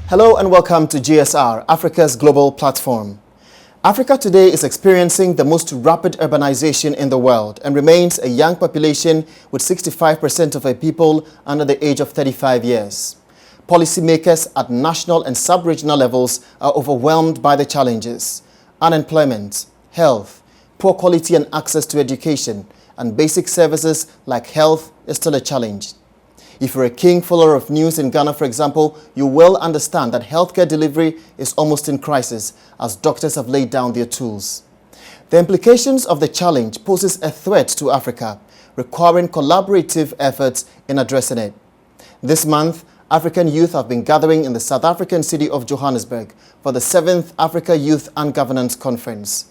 Hello and welcome to JSR, Africa's global platform. Africa today is experiencing the most rapid urbanization in the world and remains a young population with 65% of our people under the age of 35 years. Policymakers at national and sub-regional levels are overwhelmed by the challenges. Unemployment, health, poor quality and access to education, and basic services like health is still a challenge. If you're a keen follower of news in Ghana, for example, you will understand that healthcare delivery is almost in crisis as doctors have laid down their tools. The implications of the challenge poses a threat to Africa, requiring collaborative efforts in addressing it. This month, African youth have been gathering in the South African city of Johannesburg for the 7th Africa Youth and Governance Conference.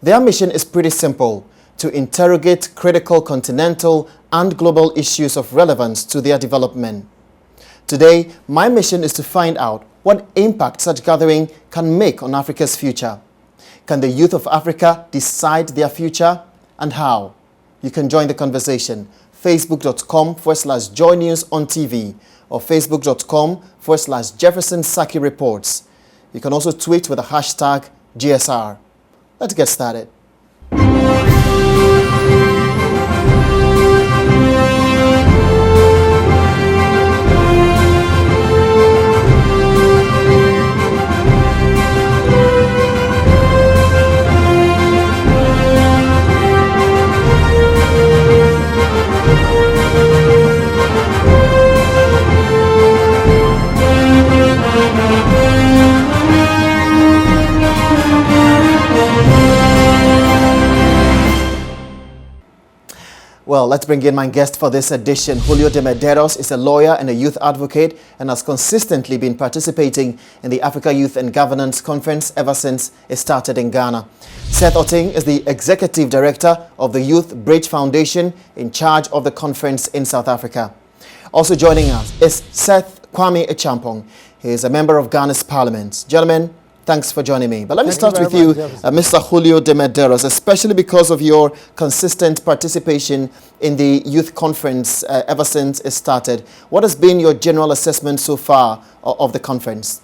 Their mission is pretty simple: to interrogate critical continental and global issues of relevance to their development. Today, my mission is to find out what impact such gathering can make on Africa's future. Can the youth of Africa decide their future, and how? You can join the conversation. Facebook.com/Joy News on TV or Facebook.com/Jefferson SACKEY Reports. You can also tweet with the hashtag JSR. Let's get started. Well, let's bring in my guest for this edition. Julio de Medeiros is a lawyer and a youth advocate and has consistently been participating in the Africa Youth and Governance Conference ever since it started in Ghana. Seth Otting is the Executive Director of the Youth Bridge Foundation in charge of the conference in South Africa. Also joining us is Seth Kwame Echampong. He is a member of Ghana's Parliament. Gentlemen, thanks for joining me. But let me start with you, Mr. Julio de Medeiros, especially because of your consistent participation in the youth conference ever since it started. What has been your general assessment so far of the conference?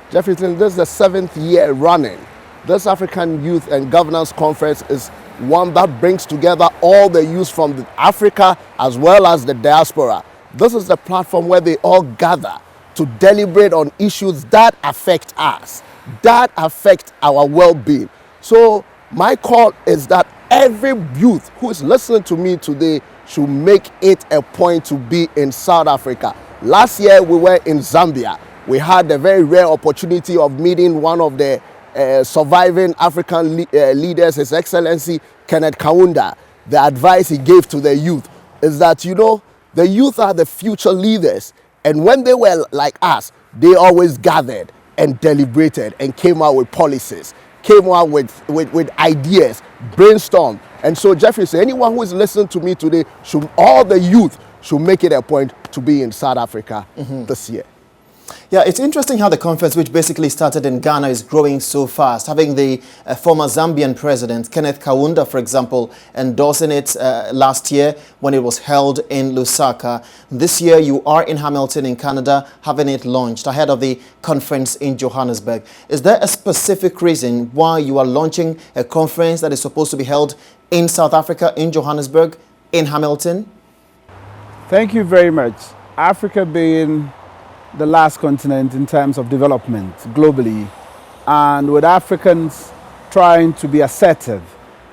Jefferson, this is the 7th year running. This African Youth and Governance Conference is one that brings together all the youth from Africa as well as the diaspora. This is the platform where they all gather to deliberate on issues that affect us, that affect our well-being. So my call is that every youth who is listening to me today should make it a point to be in South Africa. Last year we were in Zambia. We had the very rare opportunity of meeting one of the surviving African leaders, His Excellency Kenneth Kaunda. The advice he gave to the youth is that, you know, the youth are the future leaders, and when they were like us, they always gathered and deliberated and came out with policies, came out with ideas, brainstormed. And so, Jeffrey, so anyone who is listening to me today, all the youth should make it a point to be in South Africa this year. Yeah, it's interesting how the conference, which basically started in Ghana, is growing so fast. Having the former Zambian president, Kenneth Kaunda, for example, endorsing it last year when it was held in Lusaka. This year, you are in Hamilton in Canada, having it launched ahead of the conference in Johannesburg. Is there a specific reason why you are launching a conference that is supposed to be held in South Africa, in Johannesburg, in Hamilton? Thank you very much. Africa being the last continent in terms of development globally, and with Africans trying to be assertive,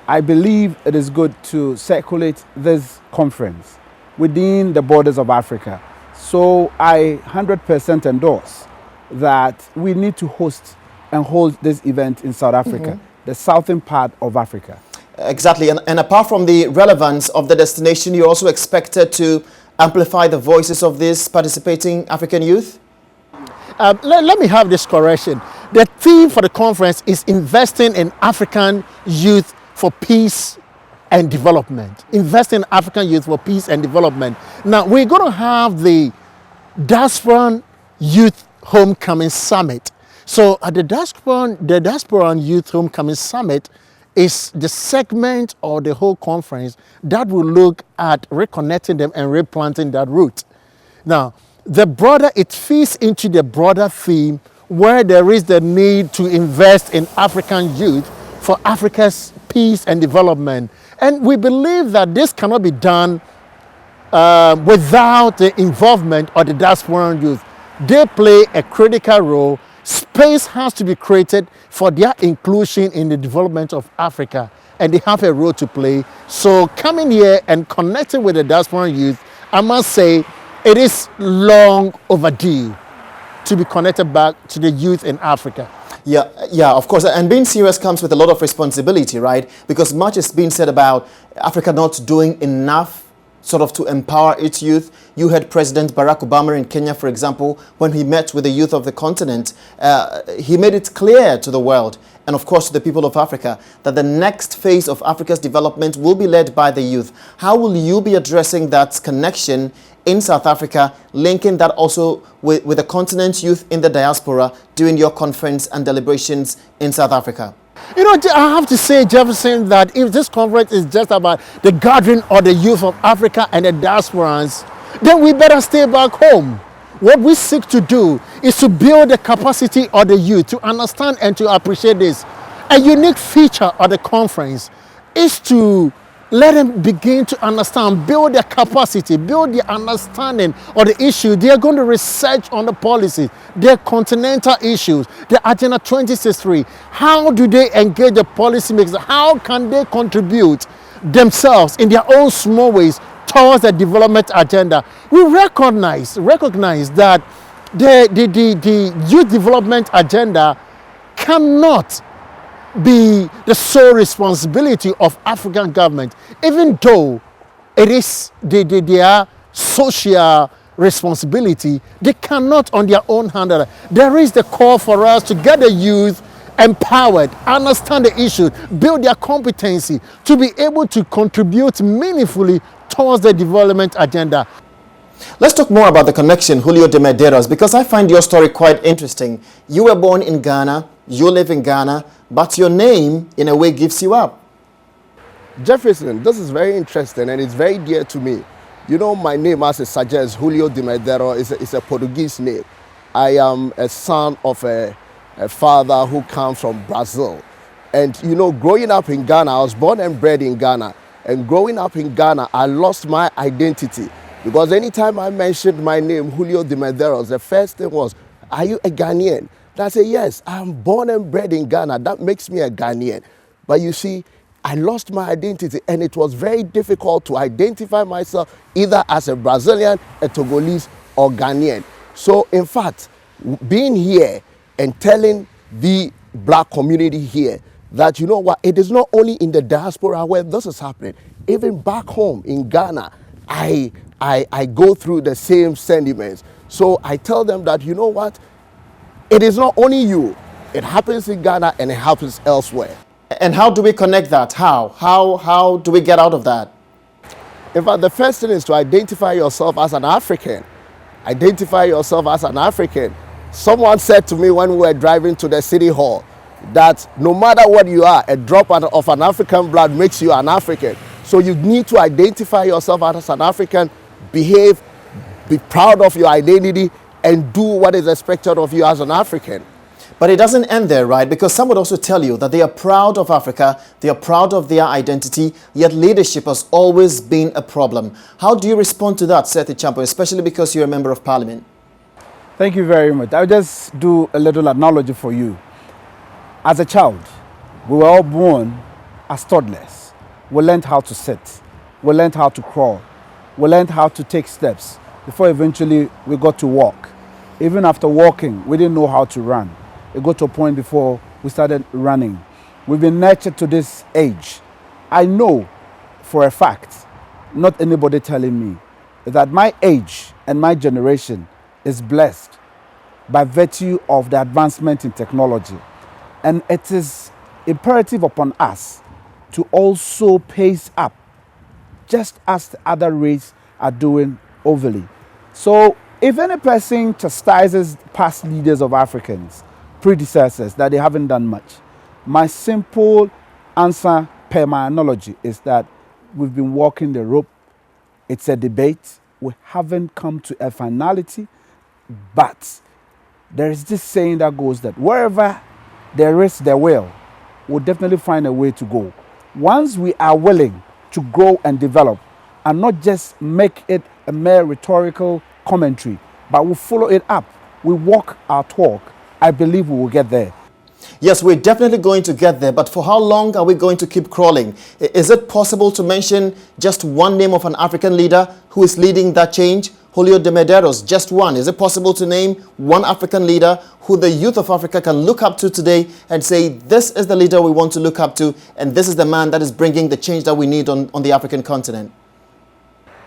I believe it is good to circulate this conference within the borders of Africa. So I 100% endorse that we need to host and hold this event in South Africa, the southern part of Africa. Exactly, and apart from the relevance of the destination, you're also expected to amplify the voices of these participating African youth? Let me have this correction. The theme for the conference is investing in African youth for peace and development. Investing in African youth for peace and development. Now, we're going to have the Diasporan Youth Homecoming Summit. So at the Diasporan Youth Homecoming Summit is the segment or the whole conference that will look at reconnecting them and replanting that root. Now, it fits into the broader theme where there is the need to invest in African youth for Africa's peace and development. And we believe that this cannot be done without the involvement of the diasporan youth. They play a critical role. Space has to be created for their inclusion in the development of Africa, and they have a role to play. So coming here and connecting with the diasporan youth, I must say it is long overdue to be connected back to the youth in Africa. Yeah, of course. And being serious comes with a lot of responsibility, right? Because much is being said about Africa not doing enough sort of to empower its youth. You heard President Barack Obama in Kenya, for example, when he met with the youth of the continent, he made it clear to the world and of course to the people of Africa that the next phase of Africa's development will be led by the youth. How will you be addressing that connection in South Africa, linking that also with the continent's youth in the diaspora during your conference and deliberations in South Africa? You know, I have to say, Jefferson, that if this conference is just about the gathering of the youth of Africa and the diasporans, then we better stay back home. What we seek to do is to build the capacity of the youth to understand and to appreciate this. A unique feature of the conference is to let them begin to understand, build their capacity, build their understanding of the issue. They are going to research on the policies, their continental issues, the Agenda 2063. How do they engage the policymakers? How can they contribute themselves in their own small ways towards the development agenda? We recognize that the youth development agenda cannot be the sole responsibility of African government, even though it is their social responsibility. They cannot on their own handle it. There is the call for us to get the youth empowered, understand the issues, build their competency to be able to contribute meaningfully towards the development agenda. Let's talk more about the connection, Julio de Medeiros, because I find your story quite interesting. You were born in Ghana, you live in Ghana, but your name, in a way, gives you up. Jefferson, this is very interesting and it's very dear to me. You know, my name, as it suggests, Julio de Medeiros, is a Portuguese name. I am a son of a father who comes from Brazil. And, you know, growing up in Ghana, I was born and bred in Ghana. And growing up in Ghana, I lost my identity. Because anytime I mentioned my name, Julio de Medeiros, the first thing was, are you a Ghanaian? And I say, yes, I'm born and bred in Ghana. That makes me a Ghanaian. But you see, I lost my identity and it was very difficult to identify myself either as a Brazilian, a Togolese, or Ghanaian. So in fact, being here and telling the black community here that, you know what, it is not only in the diaspora where this is happening. Even back home in Ghana, I go through the same sentiments. So I tell them that, you know what, it is not only you. It happens in Ghana and it happens elsewhere. And how do we connect that? How do we get out of that? In fact, the first thing is to identify yourself as an African. Identify yourself as an African. Someone said to me when we were driving to the city hall that no matter what you are, a drop of an African blood makes you an African. So you need to identify yourself as an African, behave, be proud of your identity, and do what is expected of you as an African. But it doesn't end there, right? Because some would also tell you that they are proud of Africa, they are proud of their identity, yet leadership has always been a problem. How do you respond to that, Seth Champo, especially because you're a member of parliament? Thank you very much. I'll just do a little analogy for you. As a child, we were all born as toddlers. We learned how to sit. We learned how to crawl. We learned how to take steps before eventually we got to walk. Even after walking, we didn't know how to run. It got to a point before we started running. We've been nurtured to this age. I know for a fact, not anybody telling me, that my age and my generation is blessed by virtue of the advancement in technology. And it is imperative upon us to also pace up, just as the other races are doing overly. So if any person chastises past leaders of Africans, predecessors, that they haven't done much, my simple answer per my analogy is that we've been walking the rope. It's a debate. we haven't come to a finality, but there is this saying that goes that wherever there is the will, we'll definitely find a way to go. Once we are willing to grow and develop, and not just make it a mere rhetorical commentary, but we follow it up, we walk our talk, I believe we will get there. Yes, we're definitely going to get there, but for how long are we going to keep crawling? Is it possible to mention just one name of an African leader who is leading that change? Julio de Medeiros, just one. Is it possible to name one African leader who the youth of Africa can look up to today and say, this is the leader we want to look up to, and this is the man that is bringing the change that we need on the African continent?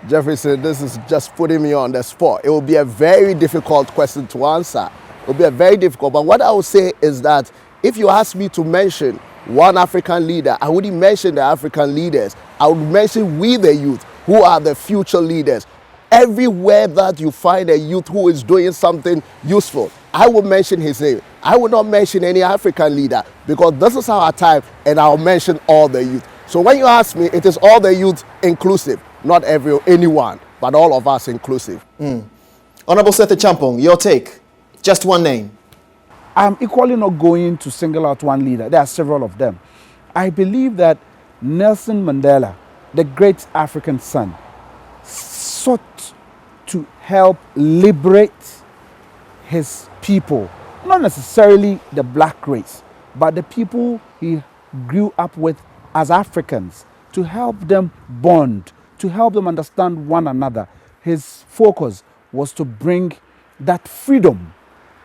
Jefferson, this is just putting me on the spot. It will be a very difficult question to answer. It will be a very difficult, but what I would say is that if you ask me to mention one African leader, I wouldn't mention the African leaders. I would mention we the youth, who are the future leaders. Everywhere that you find a youth who is doing something useful, I will mention his name. I will not mention any African leader, because this is our time, and I'll mention all the youth. So when you ask me, it is all the youth inclusive, not anyone, but all of us inclusive. Honorable Seth Champong, your take. Just one name. I'm equally not going to single out one leader. There are several of them. I believe that Nelson Mandela, the great African son, sought to help liberate his people, not necessarily the black race, but the people he grew up with as Africans, to help them bond, to help them understand one another. His focus was to bring that freedom.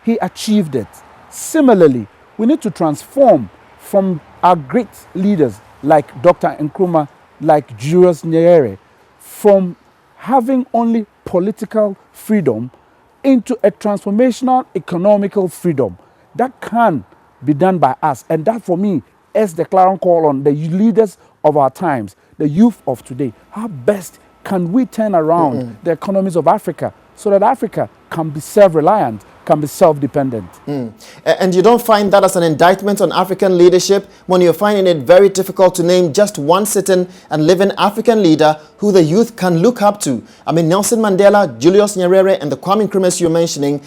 He achieved it. Similarly, we need to transform from our great leaders like Dr. Nkrumah, like Julius Nyerere, from having only political freedom into a transformational economical freedom. That can be done by us. And that, for me, is the clarion call on the leaders of our times, the youth of today. How best can we turn around the economies of Africa so that Africa can be self-reliant, can be self-dependent? And you don't find that as an indictment on African leadership when you're finding it very difficult to name just one sitting and living African leader who the youth can look up to? I mean, Nelson Mandela, Julius Nyerere, and the Kwame Nkrumahs you're mentioning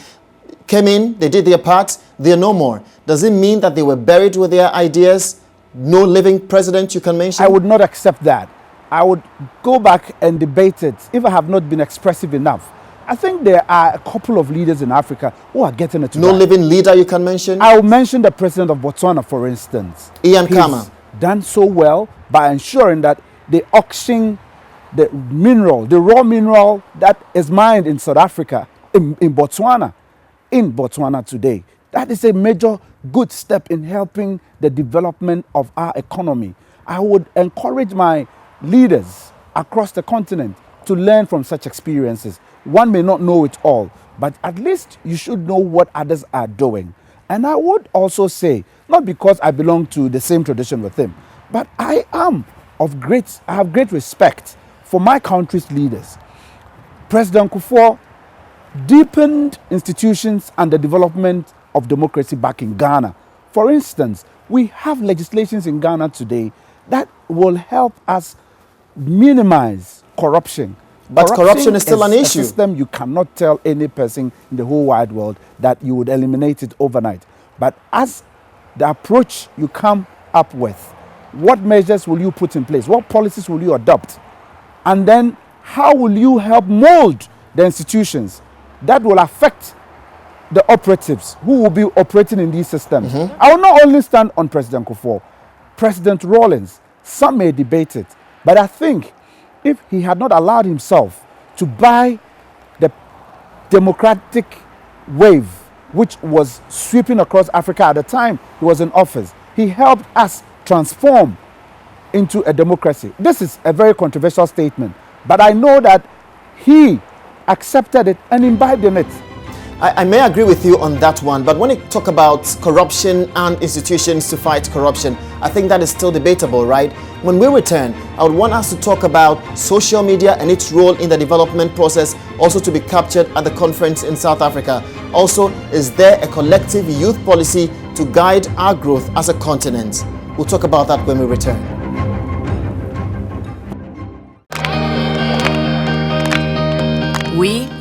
came in, they did their part, they're no more. Does it mean that they were buried with their ideas? No living president you can mention? I would not accept that. I would go back and debate it if I have not been expressive enough. I think there are a couple of leaders in Africa who are getting it No right. living leader you can mention? I will mention the president of Botswana, for instance. Ian He's Khama. done so well by ensuring that they auction the mineral, the raw mineral that is mined in South Africa, in Botswana today. That is a major good step in helping the development of our economy. I would encourage my leaders across the continent to learn from such experiences. One may not know it all, but at least you should know what others are doing. And I would also say, not because I belong to the same tradition with him, but I have great respect for my country's leaders. President Kufuor deepened institutions and the development of democracy back in Ghana. For instance, we have legislations in Ghana today that will help us minimize corruption. But corruption is still an issue. A system you cannot tell any person in the whole wide world that you would eliminate it overnight. But as the approach you come up with, what measures will you put in place? What policies will you adopt? And then how will you help mold the institutions that will affect the operatives who will be operating in these systems? I will not only stand on President Kufuor, President Rawlings. Some may debate it, but I think if he had not allowed himself to buy the democratic wave which was sweeping across Africa at the time he was in office, he helped us transform into a democracy. This is a very controversial statement, but I know that he accepted it and imbibed in it. I may agree with you on that one, but when you talk about corruption and institutions to fight corruption, I think that is still debatable, right? When we return, I would want us to talk about social media and its role in the development process, also to be captured at the conference in South Africa. Also, is there a collective youth policy to guide our growth as a continent? We'll talk about that when we return.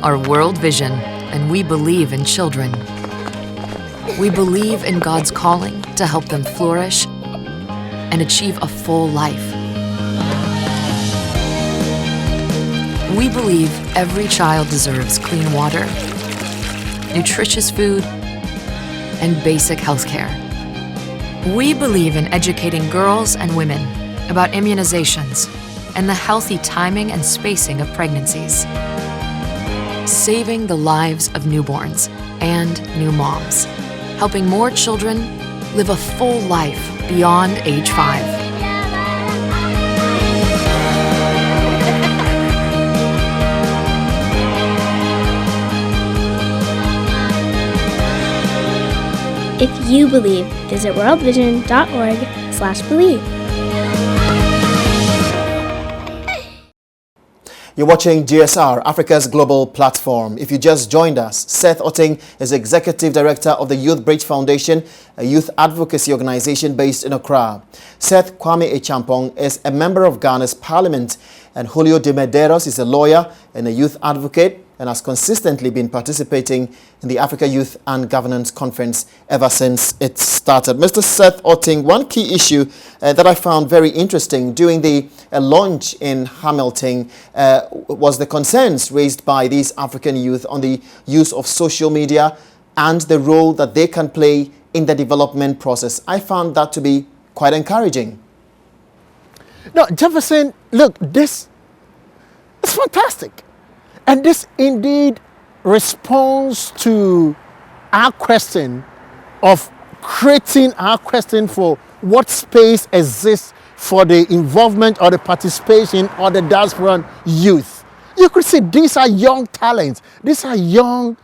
are World Vision, and we believe in children. We believe in God's calling to help them flourish and achieve a full life. We believe every child deserves clean water, nutritious food, and basic health care. We believe in educating girls and women about immunizations and the healthy timing and spacing of pregnancies, saving the lives of newborns and new moms, helping more children live a full life beyond age 5. If you believe, visit worldvision.org/believe. You're watching JSR, Africa's global platform. If you just joined us, Seth Otting is Executive Director of the Youth Bridge Foundation, a youth advocacy organization based in Accra. Seth Kwame Echampong is a member of Ghana's parliament, and Julio de Medeiros is a lawyer and a youth advocate and has consistently been participating in the Africa Youth and Governance Conference ever since it started. Mr. Seth Otting, one key issue that I found very interesting during the launch in Hamilton was the concerns raised by these African youth on the use of social media and the role that they can play in the development process. I found that to be quite encouraging. No, Jefferson, look, this is fantastic. And this indeed responds to our question of creating our question for what space exists for the involvement or the participation of the diaspora youth. You could see these are young talents. These are young,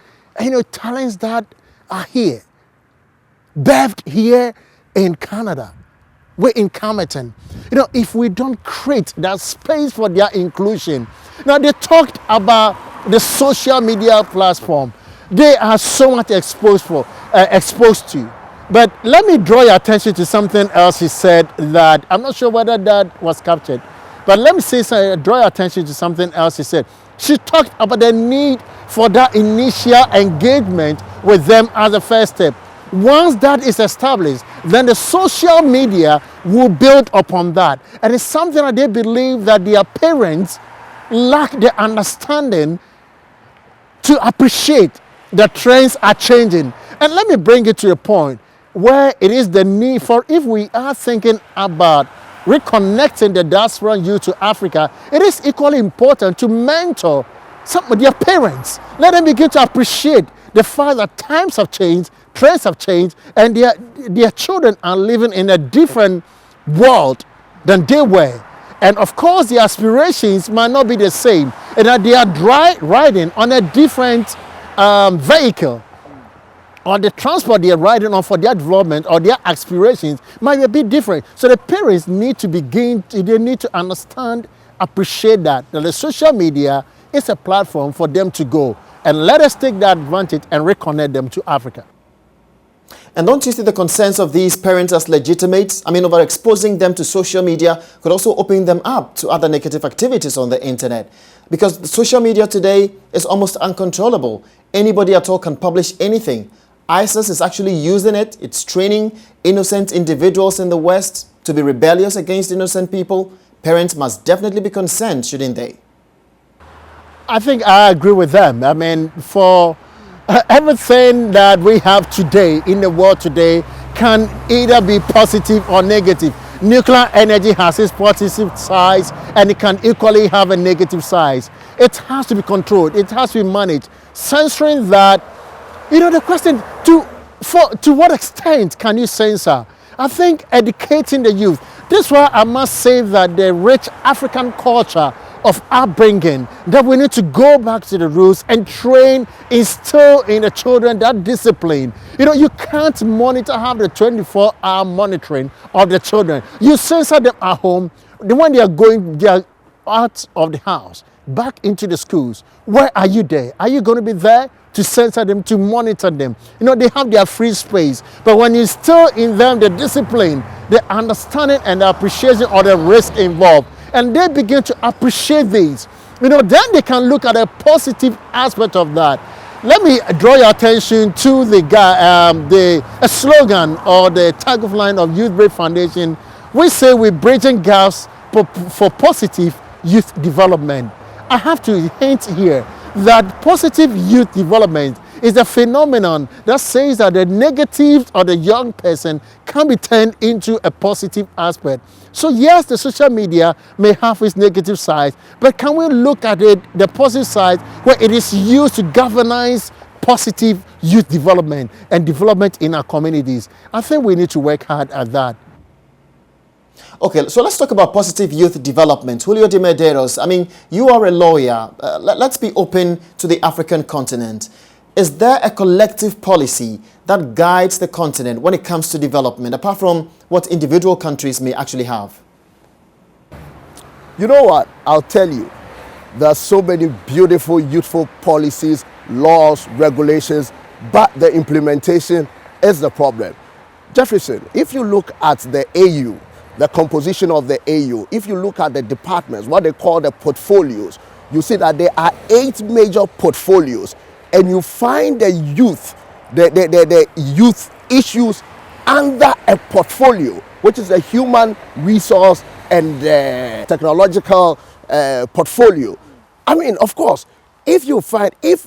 talents that are here, birthed here in Canada. We're in Camerton. If we don't create that space for their inclusion. Now, they talked about the social media platform. They are so much exposed to. But let me draw your attention to something else he said that I'm not sure whether that was captured. But let me draw your attention to something else he said. She talked about the need for that initial engagement with them as a first step. Once that is established, then the social media will build upon that. And it's something that they believe that their parents lack the understanding to appreciate the trends are changing. And let me bring it to a point where it is the need for, if we are thinking about reconnecting the diaspora youth to Africa, it is equally important to mentor some of their parents. Let them begin to appreciate the fact that times have changed, trends have changed, and their children are living in a different world than they were. And of course, the aspirations might not be the same, and that they are riding on a different vehicle, or the transport they are riding on for their development or their aspirations might be a bit different. So the parents need to they need to understand, appreciate that the social media is a platform for them to go. And let us take that advantage and reconnect them to Africa. And don't you see the concerns of these parents as legitimate? I mean, overexposing them to social media could also open them up to other negative activities on the internet. Because the social media today is almost uncontrollable. Anybody at all can publish anything. ISIS is actually using it. It's training innocent individuals in the West to be rebellious against innocent people. Parents must definitely be concerned, shouldn't they? I think I agree with them. I mean, for everything that we have today in the world today can either be positive or negative. Nuclear energy has its positive sides and it can equally have a negative side. It has to be controlled. It has to be managed. Censoring that, the question to what extent can you censor? I think educating the youth. This is why I must say that the rich African culture of upbringing, that we need to go back to the roots and instill in the children that discipline. You can't have the 24-hour monitoring of the children. You censor them at home. When they are out of the house, back into the schools. Where are you there? Are you going to be there to censor them, to monitor them? They have their free space. But when you instill in them the discipline, the understanding and the appreciation of the risk involved, and they begin to appreciate these, then they can look at a positive aspect of that. Let me draw your attention to a slogan or the tagline of Youth Break Foundation. We say we're bridging gaps for positive youth development. I have to hint here that positive youth development is a phenomenon that says that the negative of the young person can be turned into a positive aspect. So yes, the social media may have its negative side, but can we look at it, the positive side, where it is used to galvanize positive youth development and development in our communities? I think we need to work hard at that. Okay, so let's talk about positive youth development. Julio de Medeiros, I mean, you are a lawyer. Let's be open to the African continent. Is there a collective policy that guides the continent when it comes to development, apart from what individual countries may actually have? You know what? I'll tell you. There are so many beautiful, youthful policies, laws, regulations, but the implementation is the problem. Jefferson, if you look at the AU, the composition of the AU, if you look at the departments, what they call the portfolios, you see that there are 8 major portfolios, and you find the youth issues under a portfolio, which is a human resource and technological portfolio. I mean, of course, if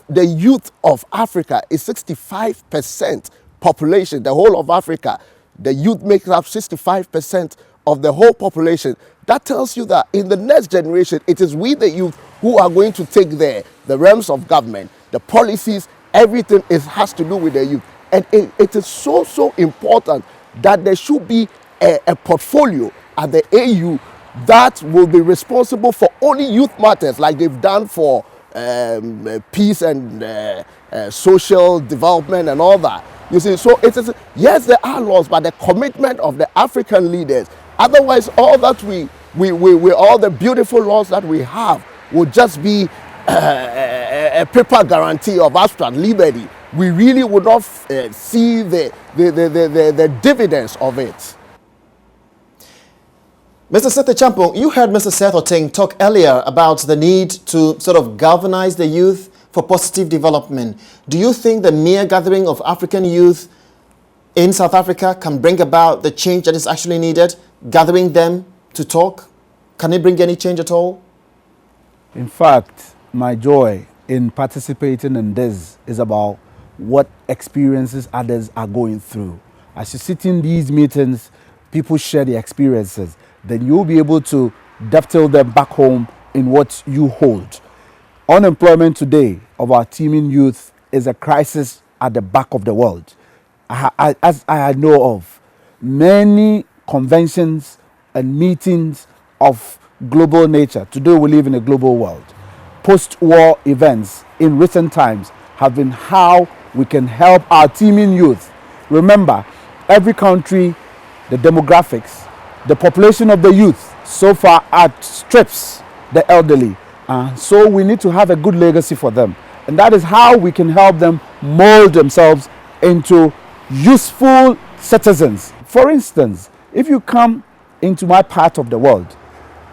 the youth of Africa is 65% population, the whole of Africa, the youth makes up 65% of the whole population. That tells you that in the next generation, it is we, the youth, who are going to take the realms of government, the policies, everything has to do with the youth. And it is so important that there should be a portfolio at the AU that will be responsible for only youth matters, like they've done for peace and social development and all that. You see, so it is, yes, there are laws, but the commitment of the African leaders. Otherwise, all that all the beautiful laws that we have will just be a paper guarantee of abstract liberty. We really would not see the dividends of it. Mr. Seth Champong, you heard Mr. Seth Oteng talk earlier about the need to sort of galvanize the youth for positive development. Do you think the mere gathering of African youth in South Africa can bring about the change that is actually needed? Gathering them to talk? Can it bring any change at all? In fact, my joy in participating in this is about what experiences others are going through. As you sit in these meetings, people share their experiences. Then you'll be able to dovetail them back home in what you hold. Unemployment today of our teeming youth is a crisis at the back of the world. As I know of, many conventions and meetings of global nature. Today we live in a global world. Post-war events in recent times have been how we can help our teeming youth. Remember, every country, the demographics, the population of the youth so far outstrips the elderly. So we need to have a good legacy for them. And that is how we can help them mold themselves into useful citizens. For instance, if you come into my part of the world,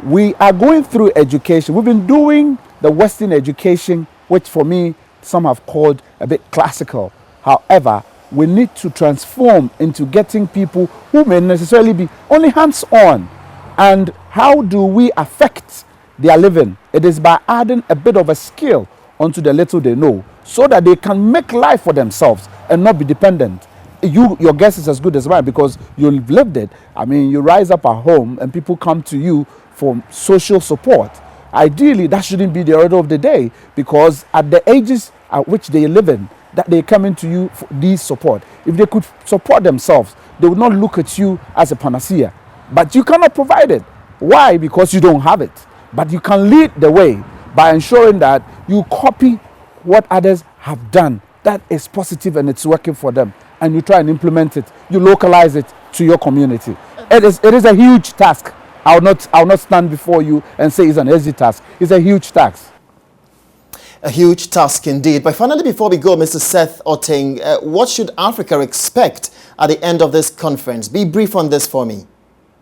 we are going through education. We've been doing the Western education, which for me, some have called a bit classical. However, we need to transform into getting people who may necessarily be only hands-on. And how do we affect their living? It is by adding a bit of a skill onto the little they know, so that they can make life for themselves and not be dependent. Your guess is as good as mine because you've lived it. I mean, you rise up at home and people come to you for social support. Ideally, that shouldn't be the order of the day, because at the ages at which they live in, that they come into you for these support. If they could support themselves, they would not look at you as a panacea. But you cannot provide it. Why? Because you don't have it. But you can lead the way by ensuring that you copy what others have done that is positive and it's working for them, and you try and implement it. You localize it to your community. It is a huge task. I'll not stand before you and say it's an easy task. It's a huge task. A huge task indeed. But finally, before we go, Mr. Seth Oteng, what should Africa expect at the end of this conference? Be brief on this for me.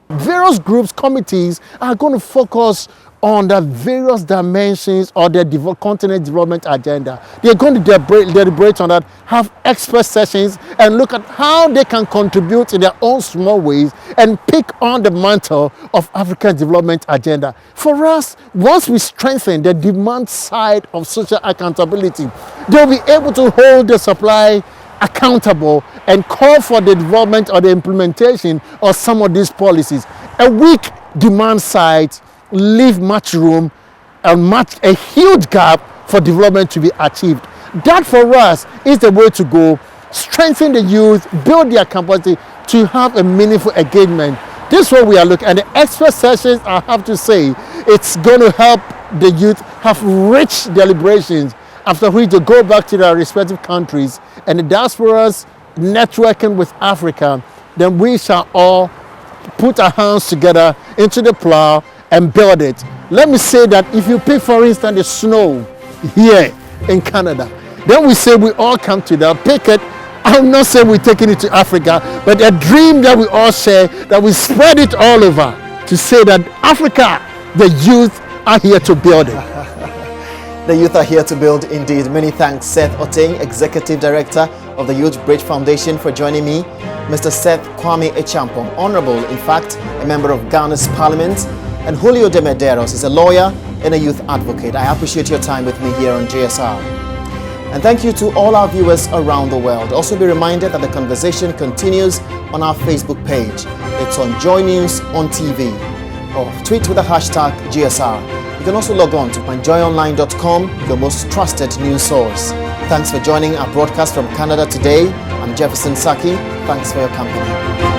Various groups, committees are going to focus on the various dimensions of the continent development agenda. They're going to deliberate on that, have expert sessions, and look at how they can contribute in their own small ways and pick on the mantle of African development agenda. For us, once we strengthen the demand side of social accountability, they'll be able to hold the supply accountable and call for the development or the implementation of some of these policies. A weak demand side leave much room and a huge gap for development to be achieved. That for us is the way to go. Strengthen the youth, build their capacity to have a meaningful engagement. This is what we are looking at. The expert sessions, I have to say, it's going to help the youth have rich deliberations, after which they go back to their respective countries and the diasporas networking with Africa. Then we shall all put our hands together into the plow and build it. Let me say that if you pick, for instance, the snow here in Canada, then we say we all come together, pick it. I'm not saying we're taking it to Africa, but a dream that we all share, that we spread it all over to say that Africa, the youth are here to build it. The youth are here to build indeed. Many thanks, Seth Oteng, Executive Director of the Youth Bridge Foundation, for joining me. Mr. Seth Kwame Echampong, Honorable, in fact, a member of Ghana's Parliament, and Julio de Medeiros is a lawyer and a youth advocate. I appreciate your time with me here on JSR. And thank you to all our viewers around the world. Also be reminded that the conversation continues on our Facebook page. It's on Joy News on TV, or tweet with the hashtag JSR. You can also log on to panjoyonline.com, your most trusted news source. Thanks for joining our broadcast from Canada today. I'm Jefferson SACKEY. Thanks for your company.